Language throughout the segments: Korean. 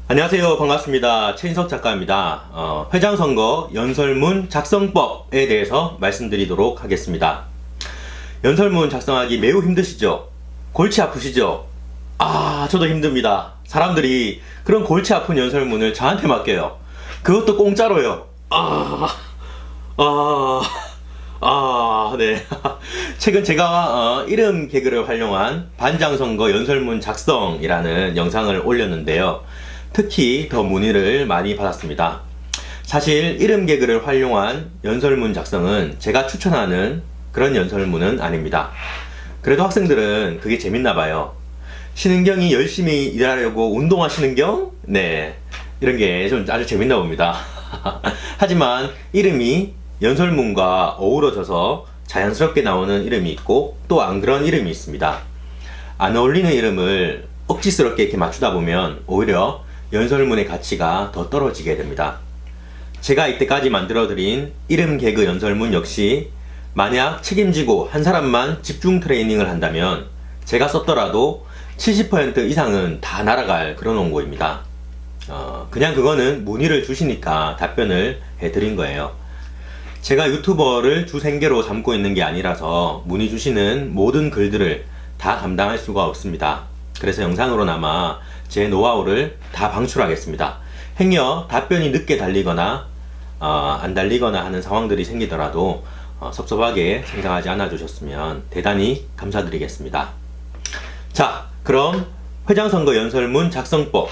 안녕하세요. 반갑습니다. 최인석 작가입니다. 회장선거 연설문 작성법에 대해서 말씀드리도록 하겠습니다. 연설문 작성하기 매우 힘드시죠? 골치 아프시죠? 저도 힘듭니다. 사람들이 그런 골치 아픈 연설문을 저한테 맡겨요. 그것도 공짜로요. 네. 최근 제가 이름 개그를 활용한 반장선거 연설문 작성이라는 영상을 올렸는데요. 특히 더 문의를 많이 받았습니다. 사실 이름 개그를 활용한 연설문 작성은 제가 추천하는 그런 연설문은 아닙니다. 그래도 학생들은 그게 재밌나봐요. 신은경이 열심히 일하려고 운동하시는 경? 네. 이런 게 좀 아주 재밌나 봅니다. 하지만 이름이 연설문과 어우러져서 자연스럽게 나오는 이름이 있고 또 안 그런 이름이 있습니다. 안 어울리는 이름을 억지스럽게 이렇게 맞추다 보면 오히려 연설문의 가치가 더 떨어지게 됩니다. 제가 이때까지 만들어드린 이름 개그 연설문 역시 만약 책임지고 한 사람만 집중 트레이닝을 한다면 제가 썼더라도 70% 이상은 다 날아갈 그런 원고입니다. 그냥 그거는 문의를 주시니까 답변을 해드린 거예요. 제가 유튜버를 주 생계로 삼고 있는 게 아니라서 문의 주시는 모든 글들을 다 감당할 수가 없습니다. 그래서 영상으로나마 제 노하우를 다 방출하겠습니다. 행여 답변이 늦게 달리거나 안 달리거나 하는 상황들이 생기더라도 섭섭하게 생각하지 않아 주셨으면 대단히 감사드리겠습니다. 자, 그럼 회장선거 연설문 작성법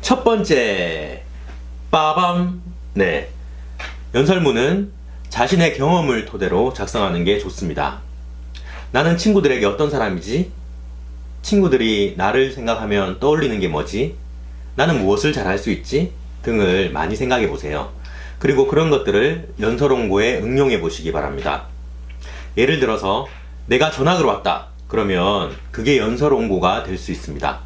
첫 번째 빠밤. 네, 연설문은 자신의 경험을 토대로 작성하는 게 좋습니다. 나는 친구들에게 어떤 사람이지? 친구들이 나를 생각하면 떠올리는 게 뭐지? 나는 무엇을 잘할 수 있지? 등을 많이 생각해 보세요. 그리고 그런 것들을 연설원고에 응용해 보시기 바랍니다. 예를 들어서 내가 전학을 왔다. 그러면 그게 연설원고가 될 수 있습니다.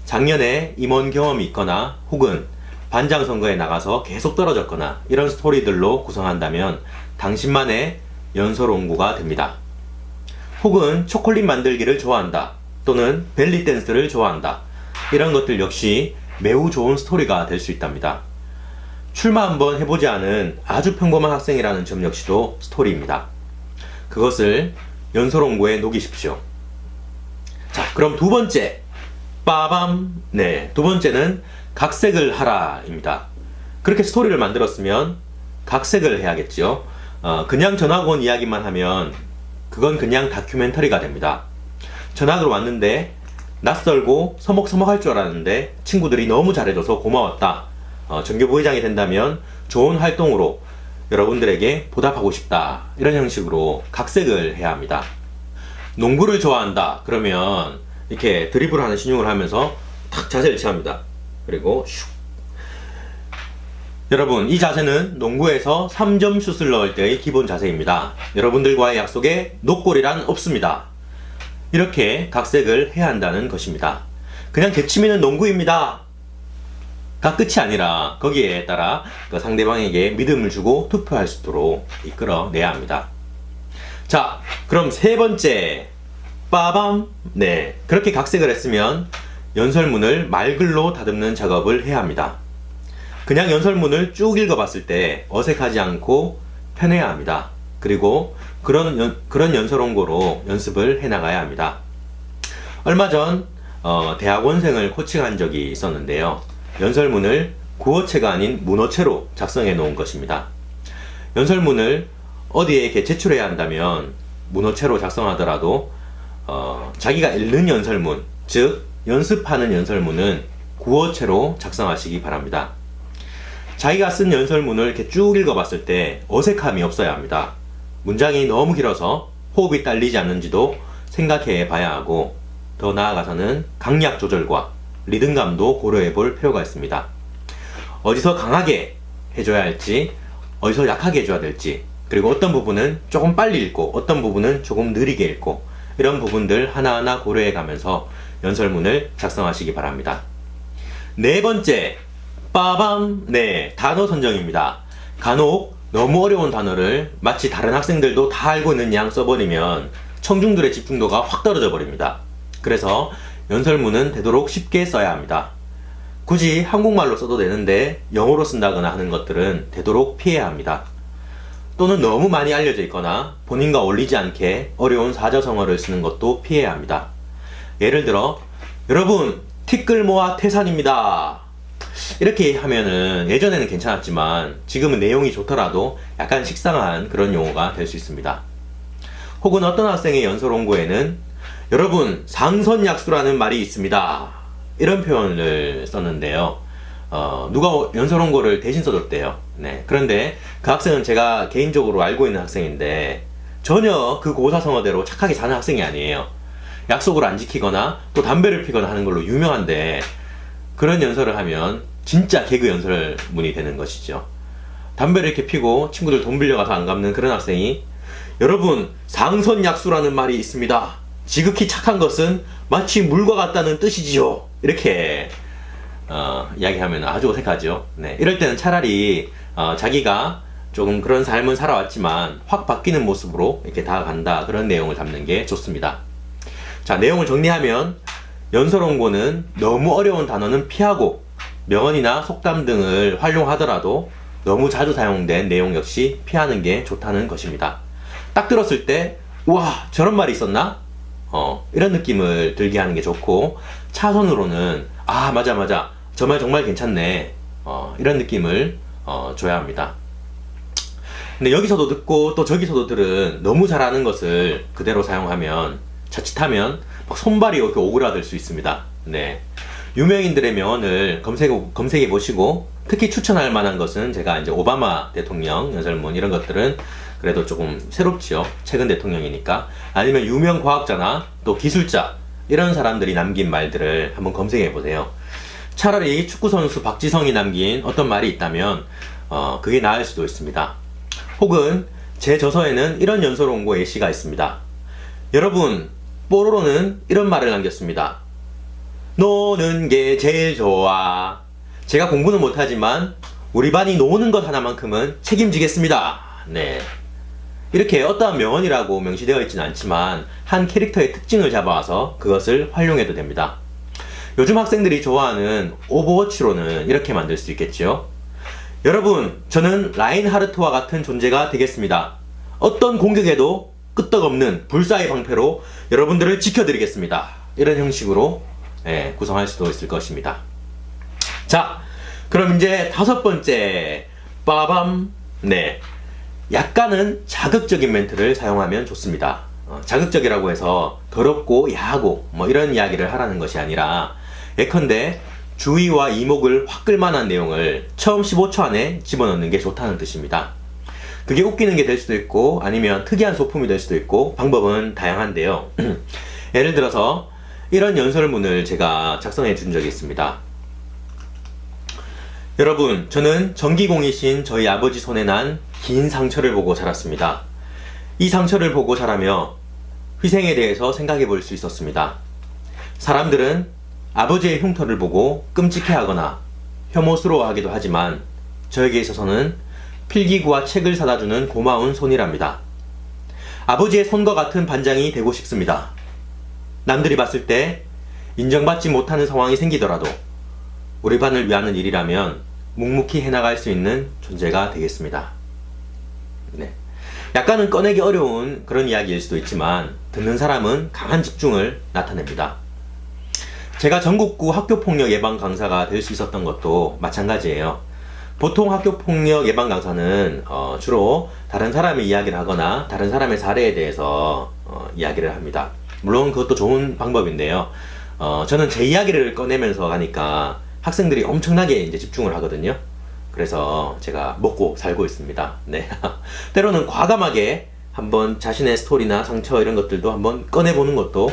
작년에 임원 경험이 있거나 혹은 반장선거에 나가서 계속 떨어졌거나 이런 스토리들로 구성한다면 당신만의 연설원고가 됩니다. 혹은 초콜릿 만들기를 좋아한다. 또는 벨리 댄스를 좋아한다. 이런 것들 역시 매우 좋은 스토리가 될 수 있답니다. 출마 한번 해보지 않은 아주 평범한 학생이라는 점 역시도 스토리입니다. 그것을 연설원고에 녹이십시오. 자, 그럼 두 번째 빠밤. 네, 두 번째는 각색을 하라 입니다. 그렇게 스토리를 만들었으면 각색을 해야겠죠. 그냥 전학 온 이야기만 하면 그건 그냥 다큐멘터리가 됩니다. 전학을 왔는데 낯설고 서먹서먹할 줄 알았는데 친구들이 너무 잘해줘서 고마웠다. 전교부회장이 된다면 좋은 활동으로 여러분들에게 보답하고 싶다. 이런 형식으로 각색을 해야 합니다. 농구를 좋아한다. 그러면 이렇게 드리블하는 신용을 하면서 탁 자세를 취합니다. 그리고 슉. 여러분, 이 자세는 농구에서 3점 슛을 넣을 때의 기본 자세입니다. 여러분들과의 약속에 노골이란 없습니다. 이렇게 각색을 해야 한다는 것입니다. 그냥 제 취미는 농구입니다 가 끝이 아니라 거기에 따라 그 상대방에게 믿음을 주고 투표할 수 있도록 이끌어내야 합니다. 자, 그럼 세 번째 빠밤. 네, 그렇게 각색을 했으면 연설문을 말글로 다듬는 작업을 해야 합니다. 그냥 연설문을 쭉 읽어봤을 때 어색하지 않고 편해야 합니다. 그리고 그런 연설원고로 연습을 해나가야 합니다. 얼마 전 대학원생을 코칭한 적이 있었는데요. 연설문을 구어체가 아닌 문어체로 작성해 놓은 것입니다. 연설문을 어디에 이렇게 제출해야 한다면 문어체로 작성하더라도 자기가 읽는 연설문, 즉 연습하는 연설문은 구어체로 작성하시기 바랍니다. 자기가 쓴 연설문을 이렇게 쭉 읽어봤을 때 어색함이 없어야 합니다. 문장이 너무 길어서 호흡이 딸리지 않는지도 생각해 봐야 하고, 더 나아가서는 강약 조절과 리듬감도 고려해 볼 필요가 있습니다. 어디서 강하게 해줘야 할지, 어디서 약하게 해줘야 될지, 그리고 어떤 부분은 조금 빨리 읽고 어떤 부분은 조금 느리게 읽고, 이런 부분들 하나하나 고려해 가면서 연설문을 작성하시기 바랍니다. 네 번째 빠밤. 네, 단어 선정입니다. 간혹 너무 어려운 단어를 마치 다른 학생들도 다 알고 있는 양 써버리면 청중들의 집중도가 확 떨어져 버립니다. 그래서 연설문은 되도록 쉽게 써야 합니다. 굳이 한국말로 써도 되는데 영어로 쓴다거나 하는 것들은 되도록 피해야 합니다. 또는 너무 많이 알려져 있거나 본인과 어울리지 않게 어려운 사자성어를 쓰는 것도 피해야 합니다. 예를 들어 여러분 티끌 모아 태산입니다. 이렇게 하면은 예전에는 괜찮았지만 지금은 내용이 좋더라도 약간 식상한 그런 용어가 될 수 있습니다. 혹은 어떤 학생의 연설 원고에는 여러분 상선약수라는 말이 있습니다. 이런 표현을 썼는데요. 누가 연설 원고를 대신 써줬대요. 네. 그런데 그 학생은 제가 개인적으로 알고 있는 학생인데 전혀 그 고사성어대로 착하게 사는 학생이 아니에요. 약속을 안 지키거나 또 담배를 피거나 하는 걸로 유명한데 그런 연설을 하면 진짜 개그 연설문이 되는 것이죠. 담배를 이렇게 피고 친구들 돈 빌려가서 안 갚는 그런 학생이 여러분 상선약수라는 말이 있습니다. 지극히 착한 것은 마치 물과 같다는 뜻이지요. 이렇게 이야기하면 아주 어색하죠. 네, 이럴 때는 차라리 자기가 조금 그런 삶을 살아왔지만 확 바뀌는 모습으로 이렇게 다가간다 그런 내용을 담는 게 좋습니다. 자, 내용을 정리하면 연설 원고는 너무 어려운 단어는 피하고 명언이나 속담 등을 활용하더라도 너무 자주 사용된 내용 역시 피하는 게 좋다는 것입니다. 딱 들었을 때 와 저런 말이 있었나? 이런 느낌을 들게 하는 게 좋고 차선으로는 아 맞아 저 말 정말 괜찮네 이런 느낌을 줘야 합니다. 근데 여기서도 듣고 또 저기서도 들은 너무 잘하는 것을 그대로 사용하면 자칫하면 막 손발이 이렇게 오그라들 수 있습니다. 네. 유명인들의 명언을 검색해 보시고 특히 추천할 만한 것은 제가 이제 오바마 대통령 연설문 이런 것들은 그래도 조금 새롭지요. 최근 대통령이니까. 아니면 유명 과학자나 또 기술자 이런 사람들이 남긴 말들을 한번 검색해 보세요. 차라리 축구선수 박지성이 남긴 어떤 말이 있다면 그게 나을 수도 있습니다. 혹은 제 저서에는 이런 연설 원고 예시가 있습니다. 여러분 뽀로로는 이런 말을 남겼습니다. 노는 게 제일 좋아. 제가 공부는 못하지만 우리 반이 노는 것 하나만큼은 책임지겠습니다. 네. 이렇게 어떠한 명언이라고 명시되어 있지는 않지만 한 캐릭터의 특징을 잡아와서 그것을 활용해도 됩니다. 요즘 학생들이 좋아하는 오버워치로는 이렇게 만들 수 있겠죠. 여러분, 저는 라인하르트와 같은 존재가 되겠습니다. 어떤 공격에도 끄떡없는 불사의 방패로 여러분들을 지켜드리겠습니다. 이런 형식으로 구성할 수도 있을 것입니다. 자, 그럼 이제 5번째 빠밤. 네, 약간은 자극적인 멘트를 사용하면 좋습니다. 자극적이라고 해서 더럽고 야하고 뭐 이런 이야기를 하라는 것이 아니라 예컨대 주의와 이목을 확 끌만한 내용을 처음 15초 안에 집어넣는 게 좋다는 뜻입니다. 그게 웃기는 게 될 수도 있고 아니면 특이한 소품이 될 수도 있고 방법은 다양한데요. 예를 들어서 이런 연설문을 제가 작성해 준 적이 있습니다. 여러분, 저는 전기공이신 저희 아버지 손에 난 긴 상처를 보고 자랐습니다. 이 상처를 보고 자라며 희생에 대해서 생각해 볼 수 있었습니다. 사람들은 아버지의 흉터를 보고 끔찍해하거나 혐오스러워하기도 하지만 저에게 있어서는 필기구와 책을 사다 주는 고마운 손이랍니다. 아버지의 손과 같은 반장이 되고 싶습니다. 남들이 봤을 때 인정받지 못하는 상황이 생기더라도 우리 반을 위하는 일이라면 묵묵히 해나갈 수 있는 존재가 되겠습니다. 네. 약간은 꺼내기 어려운 그런 이야기일 수도 있지만 듣는 사람은 강한 집중을 나타냅니다. 제가 전국구 학교폭력 예방 강사가 될 수 있었던 것도 마찬가지예요. 보통 학교폭력 예방 강사는 주로 다른 사람의 이야기를 하거나 다른 사람의 사례에 대해서 이야기를 합니다. 물론 그것도 좋은 방법인데요. 저는 제 이야기를 꺼내면서 하니까 학생들이 엄청나게 이제 집중을 하거든요. 그래서 제가 먹고 살고 있습니다. 네. 때로는 과감하게 한번 자신의 스토리나 상처 이런 것들도 한번 꺼내보는 것도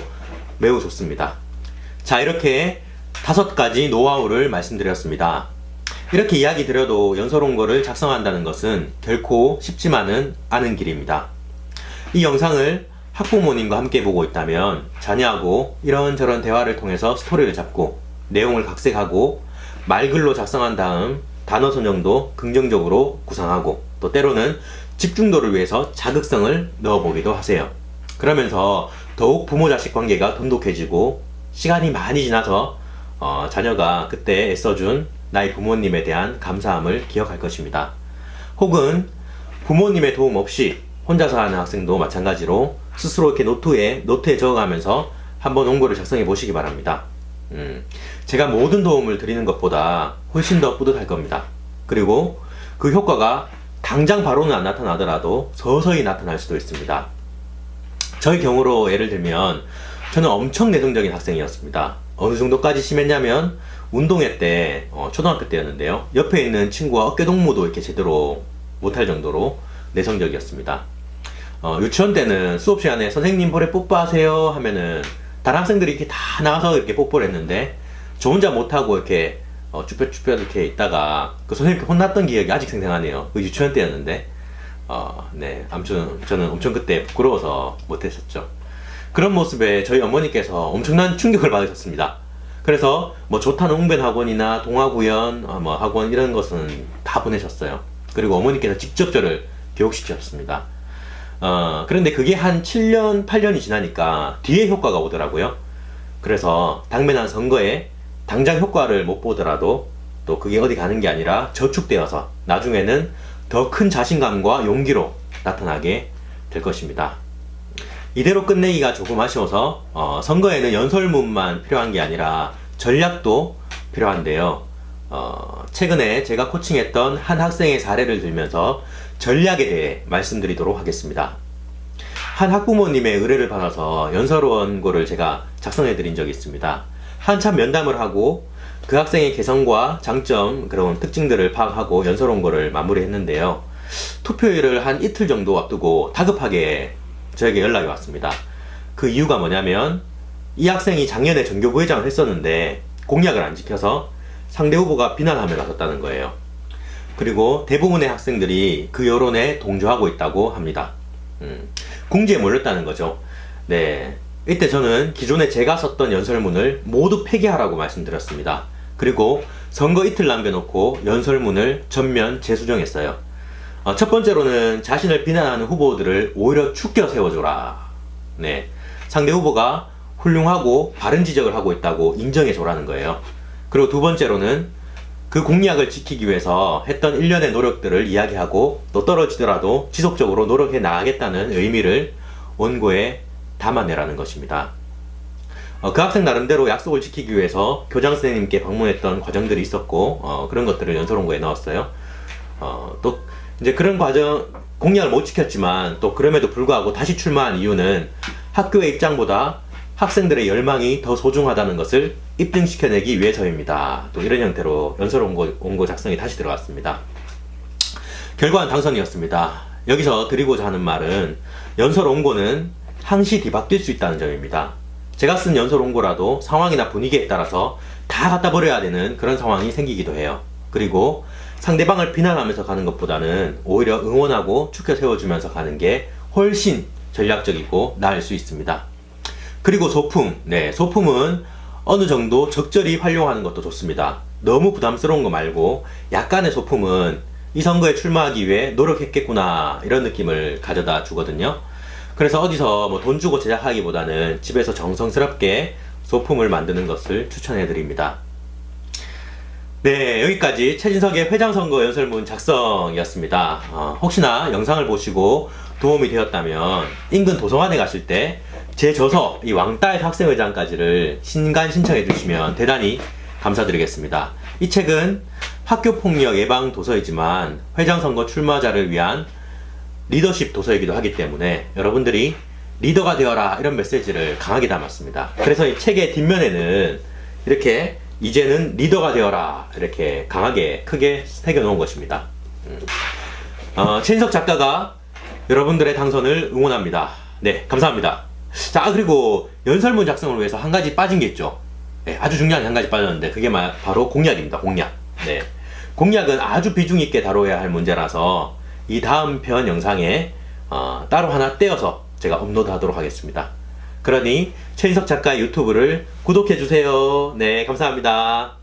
매우 좋습니다. 자, 이렇게 5가지 노하우를 말씀드렸습니다. 이렇게 이야기 드려도 연설 원고를 작성한다는 것은 결코 쉽지만은 않은 길입니다. 이 영상을 학부모님과 함께 보고 있다면 자녀하고 이런저런 대화를 통해서 스토리를 잡고 내용을 각색하고 말글로 작성한 다음 단어 선정도 긍정적으로 구상하고 또 때로는 집중도를 위해서 자극성을 넣어보기도 하세요. 그러면서 더욱 부모-자식 관계가 돈독해지고 시간이 많이 지나서 자녀가 그때 애써준 나의 부모님에 대한 감사함을 기억할 것입니다. 혹은 부모님의 도움 없이 혼자서 하는 학생도 마찬가지로 스스로 이렇게 노트에 적어가면서 한번 원고를 작성해 보시기 바랍니다. 제가 모든 도움을 드리는 것보다 훨씬 더 뿌듯할 겁니다. 그리고 그 효과가 당장 바로는 안 나타나더라도 서서히 나타날 수도 있습니다. 저의 경우로 예를 들면 저는 엄청 내성적인 학생이었습니다. 어느 정도까지 심했냐면 운동회 때 초등학교 때였는데요. 옆에 있는 친구와 어깨 동무도 이렇게 제대로 못할 정도로 내성적이었습니다. 유치원 때는 수업 시간에 선생님 볼에 뽀뽀하세요 하면은 다른 학생들이 이렇게 다 나와서 이렇게 뽀뽀를 했는데 저 혼자 못하고 이렇게 쭈뼛쭈뼛 이렇게 있다가 그 선생님께 혼났던 기억이 아직 생생하네요. 그 유치원 때였는데 네, 아무튼 저는 엄청 그때 부끄러워서 못했었죠. 그런 모습에 저희 어머니께서 엄청난 충격을 받으셨습니다. 그래서 뭐 좋다는 웅변 학원이나 동아구연 뭐 학원 이런 것은 다 보내셨어요. 그리고 어머니께서 직접 저를 교육시키셨습니다. 그런데 그게 한 7년, 8년이 지나니까 뒤에 효과가 오더라고요. 그래서 당면한 선거에 당장 효과를 못 보더라도 또 그게 어디 가는 게 아니라 저축되어서 나중에는 더 큰 자신감과 용기로 나타나게 될 것입니다. 이대로 끝내기가 조금 아쉬워서 선거에는 연설문만 필요한 게 아니라 전략도 필요한데요. 최근에 제가 코칭했던 한 학생의 사례를 들면서 전략에 대해 말씀드리도록 하겠습니다. 한 학부모님의 의뢰를 받아서 연설 원고를 제가 작성해 드린 적이 있습니다. 한참 면담을 하고 그 학생의 개성과 장점, 그런 특징들을 파악하고 연설 원고를 마무리했는데요. 투표일을 한 이틀 정도 앞두고 다급하게 저에게 연락이 왔습니다. 그 이유가 뭐냐면 이 학생이 작년에 전교부회장을 했었는데 공약을 안 지켜서 상대 후보가 비난하며 나섰다는 거예요. 그리고 대부분의 학생들이 그 여론에 동조하고 있다고 합니다. 궁지에 몰렸다는 거죠. 네, 이때 저는 기존에 제가 썼던 연설문을 모두 폐기하라고 말씀드렸습니다. 그리고 선거 이틀 남겨놓고 연설문을 전면 재수정했어요. 첫 번째로는 자신을 비난하는 후보들을 오히려 축겨 세워줘라. 네, 상대 후보가 훌륭하고 바른 지적을 하고 있다고 인정해줘라는 거예요. 그리고 두 번째로는 그 공약을 지키기 위해서 했던 일련의 노력들을 이야기하고 또 떨어지더라도 지속적으로 노력해 나가겠다는 의미를 원고에 담아내라는 것입니다. 그 학생 나름대로 약속을 지키기 위해서 교장 선생님께 방문했던 과정들이 있었고 그런 것들을 연설 원고에 넣었어요. 또 이제 그런 과정 공약을 못 지켰지만 또 그럼에도 불구하고 다시 출마한 이유는 학교의 입장보다 학생들의 열망이 더 소중하다는 것을 입증시켜내기 위해서입니다. 또 이런 형태로 연설 원고 작성이 다시 들어갔습니다. 결과는 당선이었습니다. 여기서 드리고자 하는 말은 연설 원고는 항시 뒤바뀔 수 있다는 점입니다. 제가 쓴 연설 원고라도 상황이나 분위기에 따라서 다 갖다 버려야 되는 그런 상황이 생기기도 해요. 그리고 상대방을 비난하면서 가는 것보다는 오히려 응원하고 축켜 세워주면서 가는 게 훨씬 전략적이고 나을 수 있습니다. 그리고 소품, 네, 소품은 어느 정도 적절히 활용하는 것도 좋습니다. 너무 부담스러운 거 말고 약간의 소품은 이 선거에 출마하기 위해 노력했겠구나 이런 느낌을 가져다 주거든요. 그래서 어디서 뭐 돈 주고 제작하기보다는 집에서 정성스럽게 소품을 만드는 것을 추천해 드립니다. 네, 여기까지 최진석의 회장선거 연설문 작성이었습니다. 혹시나 영상을 보시고 도움이 되었다면 인근 도서관에 가실 때 제 저서 이 왕따의 학생회장까지를 신간 신청해 주시면 대단히 감사드리겠습니다. 이 책은 학교폭력 예방 도서이지만 회장선거 출마자를 위한 리더십 도서이기도 하기 때문에 여러분들이 리더가 되어라 이런 메시지를 강하게 담았습니다. 그래서 이 책의 뒷면에는 이렇게 이제는 리더가 되어라 이렇게 강하게 크게 새겨놓은 것입니다. 최인석 작가가 여러분들의 당선을 응원합니다. 네, 감사합니다. 자, 그리고 연설문 작성을 위해서 한 가지 빠진 게 있죠. 네, 아주 중요한 한 가지 빠졌는데 그게 바로 공약입니다. 공약. 네, 공약은 아주 비중 있게 다뤄야 할 문제라서 이 다음 편 영상에 따로 하나 떼어서 제가 업로드하도록 하겠습니다. 그러니 최인석 작가의 유튜브를 구독해주세요. 네, 감사합니다.